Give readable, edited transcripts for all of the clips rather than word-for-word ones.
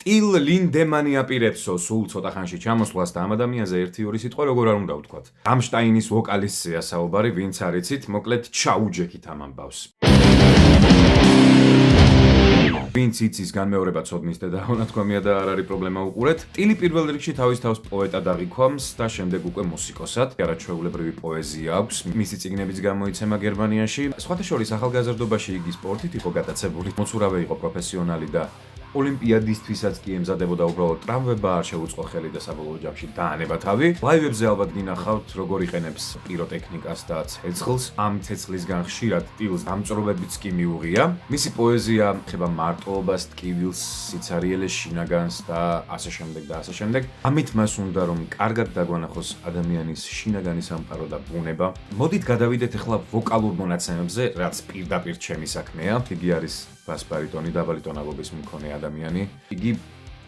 ტილ ლინდემანი აპირებსო სულ ცოტა ხანში ჩამოსვლას და ამ ადამიანზე 1-2 სიტყვა როგორ არ უნდა ვთქვათ. რამშტაინის ვოკალისტზეა საუბარი, ვინც არ იცით, მოკლედ ჩაუჯექით ამ ამბავს. ვინც იცის განმეორება ცოდნის და დაუნათქვამია და არ არის პრობლემა უყურეთ. ტილი პირველ რიგში თავის თავს პოეტად აღიქვამს და შემდეგ უკვე მუსიკოსად. არაჩვეულებრივი პოეზია აქვს. მისი წიგნებიც გამოიცემა გერმანიაში. სხვათა შორის ახალგაზრდობაში იგი სპორტით იყო გატაცებული. მოცურავე იყო პროფესიონალი და ოლიმპიადისთვისაც კი ემზადებოდა უბრალოდ ტრამვებმა არ შეუწყო ხელი და საბოლოო ჯამში დაანება თავი. ლაივებზე ალბათ გინახავთ, როგორ იყენებს პიროტექნიკას და ცეცხლს. ამ ცეცხლისგან ხშირად ტილს დამწრობებიც კი მიუღია. მისი პოეზია ეხება მარტოობას, ტკივილს, სიცარიელეს, შინაგანს და ასე შემდეგ და ასე შემდეგ. ამით მას უნდა რომ კარგად დაგვანახოს ადამიანის შინაგანი სამყარო და ბუნება. მოდით გადავიდეთ ახლა ვოკალურ მონაცემებზე, რაც პირდაპირ ჩემი საქმეა. იგი არის ბას-ბარიტონი, დაბალი ტონალობის მქონე ადამიანი. იგი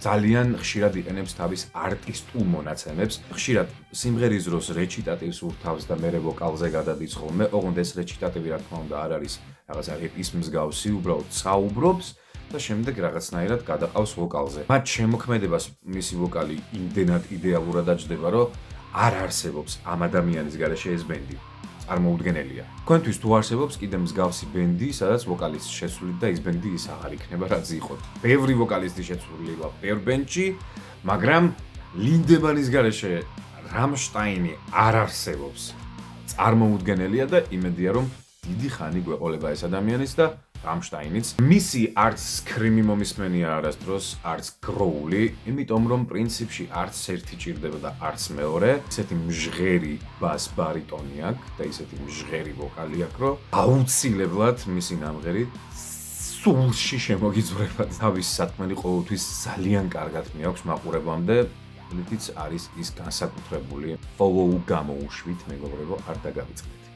ძალიან ხშირად იყენებს თავის არტისტულ მონაცემებს. ხშირად სიმღერის დროს რეჩიტატივს ურთავს და მერე ვოკალზე გადადის ხოლმე. ოღონდ ეს რეჩიტატივი რა თქმა უნდა არ არის რაღაცა ეპის მსგავსი, უბრალოდ საუბრობს და შემდეგ რაღაცნაირად გადაყავს ვოკალზე. მათ შემოქმედებას მისი ვოკალი იმდენად იდეალურად აჯდება, რომ არ არსებობს ამ ადამიანის გარეშე ეს ბენდი. წარმოუდგენელია. თქვენთვის თუ არსებობს კიდე მსგავსი ბენდი, სადაც ვოკალისტი შეცვლით და ის ბენდი ის აღარ იქნება, რაც იყო. ბევრი ვოკალისტი შეცვლილია ბევრ ბენდში, მაგრამ ლინდემანის გარეშე რამშტაინი არ არსებობს. წარმოუდგენელია და იმედია რომ დიდი ხანი გვეყოლება ეს ადამიანის და რამშტაინიც. მისი არც სკრიმი მომისმენია არასდროს, არც გროული, იმიტომ რომ პრინციპში არც ერთი ჭირდება და არც მეორე. ისეთი მჟღერი ბას-ბარიტონი აქვს და ისეთი მჟღერი ვოკალი აქვს, რომ აუცილებლად მისი ნამღერი სულში შემოგიძვრება. თავის სათქმელი ყოველთვის ძალიან კარგად მიაქვს მაყურებამდე, რითიც არის ის განსაკუთრებული follow გამოუშვით, მეგობრებო, არ დაგავიწყდეთ.